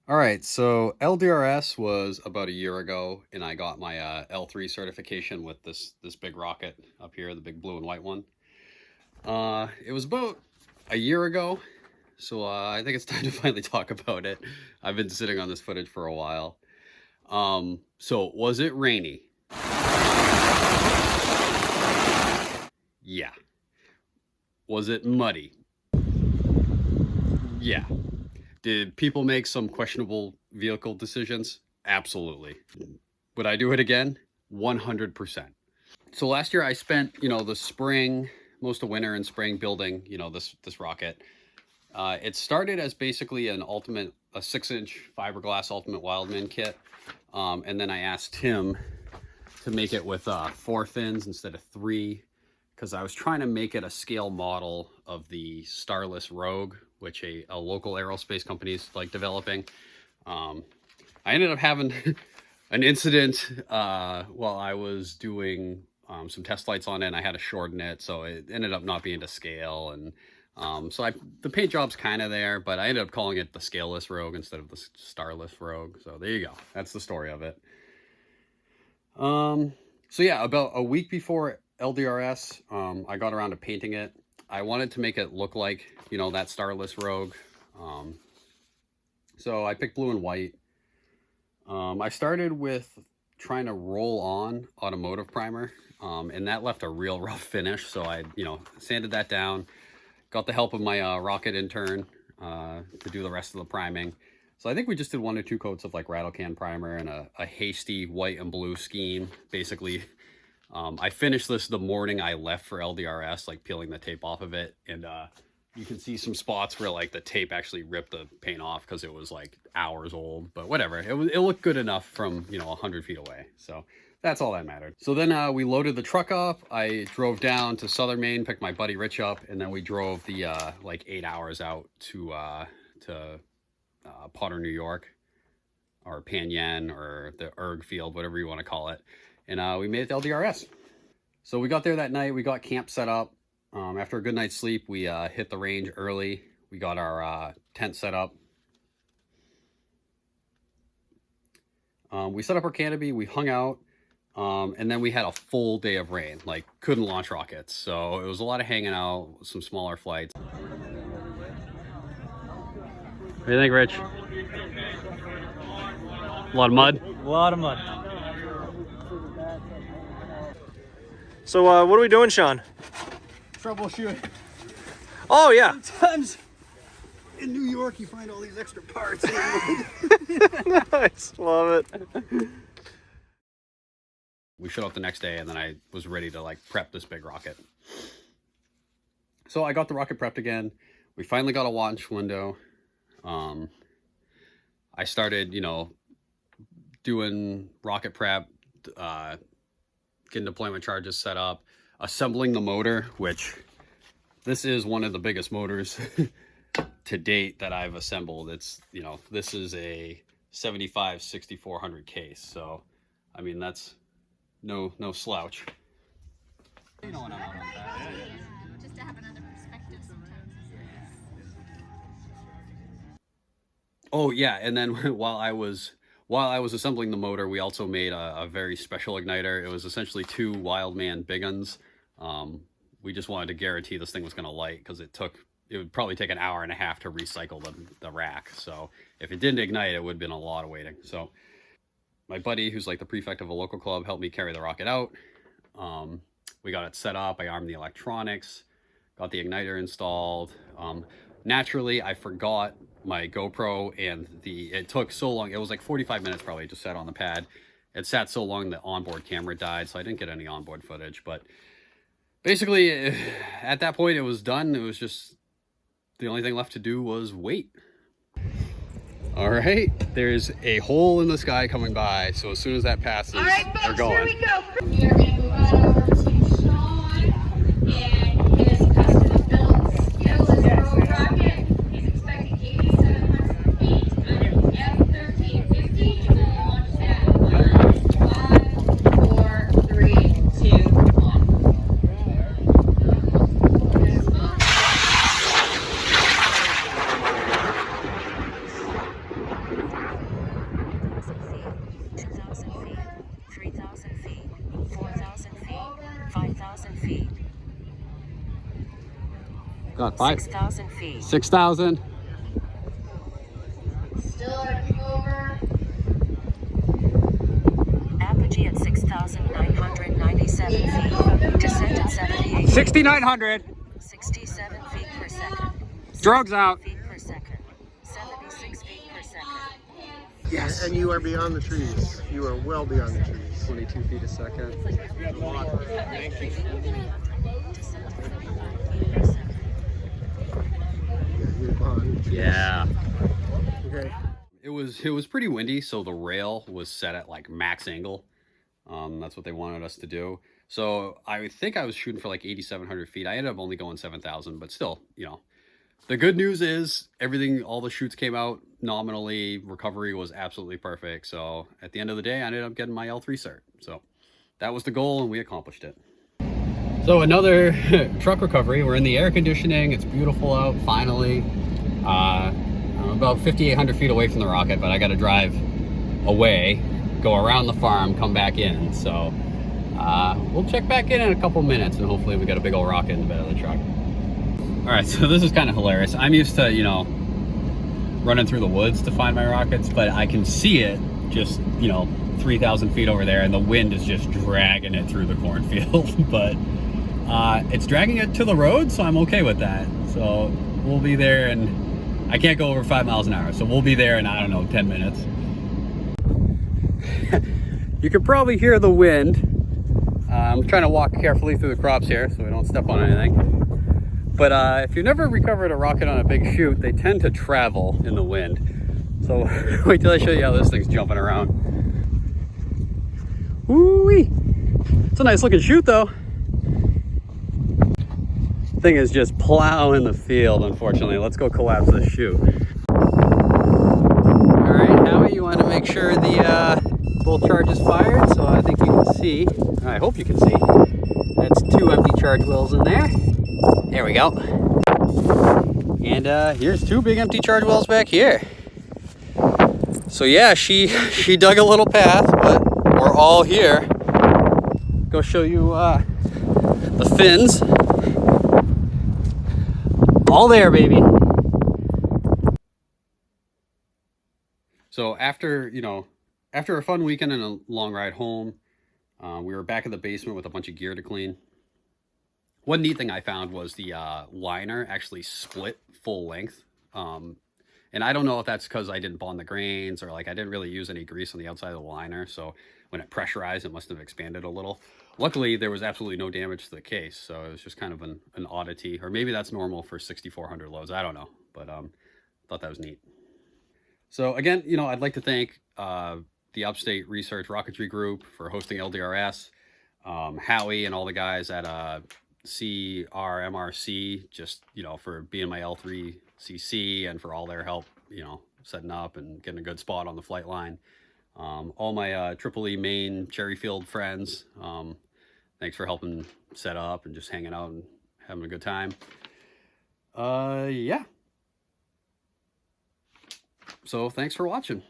All right, so LDRS was about a year ago, and I got my L3 certification with this big rocket up here, the big blue and white one. It was about a year ago, so I think it's time to finally talk about it. I've been sitting on this footage for a while. So was it rainy? Yeah. Was it muddy? Yeah. Did people make some questionable vehicle decisions? Absolutely. Would I do it again? 100%. So last year I spent, the spring, most of winter and spring building, this rocket. It started as basically a 6-inch fiberglass Ultimate Wildman kit. And then I asked Tim to make it with 4 fins instead of 3, because I was trying to make it a scale model of the Starless Rogue, which a local aerospace company is like developing. I ended up having an incident while I was doing some test flights on it, and I had to shorten it, so it ended up not being to scale. And so the paint job's kind of there, but I ended up calling it the Scaleless Rogue instead of the Starless Rogue. So there you go. That's the story of it. So yeah, about a week before LDRS, I got around to painting it. I wanted to make it look like, that Starless Rogue. So I picked blue and white. I started with trying to roll on automotive primer, and that left a real rough finish. So I, sanded that down, got the help of my rocket intern to do the rest of the priming. So I think we just did 1 or 2 coats of like rattle can primer and a hasty white and blue scheme. Basically, I finished this the morning I left for LDRS, like peeling the tape off of it. And you can see some spots where like the tape actually ripped the paint off because it was like hours old, but whatever. It looked good enough from, 100 feet away. So that's all that mattered. So then we loaded the truck up. I drove down to Southern Maine, picked my buddy Rich up, and then we drove the like 8 hours out to Potter, New York, or Pan Yen, or the Erg Field, whatever you want to call it. And we made it to LDRS. So we got there that night. We got camp set up. After a good night's sleep, we hit the range early. We got our tent set up. We set up our canopy. We hung out. And then we had a full day of rain. Like, couldn't launch rockets. So it was a lot of hanging out, some smaller flights. What do you think, Rich? A lot of mud? A lot of mud. So what are we doing, Sean? Troubleshooting. Oh yeah. Sometimes in New York you find all these extra parts. Nice, love it. We showed up the next day, and then I was ready to like prep this big rocket. So I got the rocket prepped again. We finally got a launch window. I started, doing rocket prep, getting deployment charges set up, assembling the motor, which this is one of the biggest motors to date that I've assembled. It's, this is a 75-6400 case. So, I mean, that's no slouch. You know what I'm on that. Just to have another perspective sometimes. Oh yeah, and then while I was assembling the motor, we also made a very special igniter. It was essentially 2 Wildman big uns. We just wanted to guarantee this thing was going to light, because it would probably take an hour and a half to recycle the rack. So if it didn't ignite, it would have been a lot of waiting. So my buddy, who's like the prefect of a local club, helped me carry the rocket out. We got it set up. I armed the electronics, got the igniter installed. Naturally, I forgot my GoPro, and it took so long. It was like 45 minutes probably, just sat on the pad. It sat so long the onboard camera died, so I didn't get any onboard footage. But basically, at that point, it was done. It was just, the only thing left to do was wait. All right, there's a hole in the sky coming by, so as soon as that passes, All right, folks, they're going. here we go. We are going to move on over to Sean and his custom-built Scaleless Rogue rocket. He's expecting 8,700 feet on an M1315 to launch at 5, 4, 3, 2, 1. Got 5. 6,000 feet. 6,000. Still arcing over. Apogee at 6,997 feet. Descent at 78. 6,900. 67 feet per second. Drugs out. Feet per second. 76 feet per second. Yes. And you are beyond the trees. You are well beyond the trees. 22 feet a second. You're beyond. Yeah. Okay. It was pretty windy, so the rail was set at like max angle. That's what they wanted us to do. So I think I was shooting for like 8,700 feet. I ended up only going 7,000, but still, you know. The good news is everything, all the shoots came out nominally. Recovery was absolutely perfect. So at the end of the day, I ended up getting my L3 cert. So that was the goal, and we accomplished it. So another truck recovery. We're in the air conditioning. It's beautiful out, finally. I'm about 5,800 feet away from the rocket, but I got to drive away, go around the farm, come back in. So we'll check back in a couple minutes, and hopefully we got a big old rocket in the bed of the truck. All right, so this is kind of hilarious. I'm used to, you know, running through the woods to find my rockets, but I can see it just, you know, 3,000 feet over there, and the wind is just dragging it through the cornfield. But it's dragging it to the road, so I'm okay with that. So we'll be there, and I can't go over 5 miles an hour, so we'll be there in, I don't know, 10 minutes. You can probably hear the wind. I'm trying to walk carefully through the crops here so we don't step on anything. But if you've never recovered a rocket on a big chute, they tend to travel in the wind. So wait till I show you how this thing's jumping around. Woo-wee! It's a nice looking chute though. Thing is just plowing the field, unfortunately. Let's go collapse this chute. All right, Howie, you want to make sure the both charges fired, so I think you can see. I hope you can see. That's 2 empty charge wells in there. There we go. And here's 2 big empty charge wells back here. So yeah, she dug a little path, but we're all here. Go show you the fins. All there, baby. So after a fun weekend and a long ride home, we were back in the basement with a bunch of gear to clean. One neat thing I found was the liner actually split full length. And I don't know if that's because I didn't bond the grains or like I didn't really use any grease on the outside of the liner. So when it pressurized, it must have expanded a little. Luckily, there was absolutely no damage to the case. So it was just kind of an oddity. Or maybe that's normal for 6,400 loads. I don't know. But thought that was neat. So again, you know, I'd like to thank the Upstate Research Rocketry Group for hosting LDRS. Howie and all the guys at CRMRC, just, you know, for being my L3CC and for all their help, you know, setting up and getting a good spot on the flight line. All my Triple E Maine Cherryfield friends, thanks for helping set up and just hanging out and having a good time. Yeah. So thanks for watching.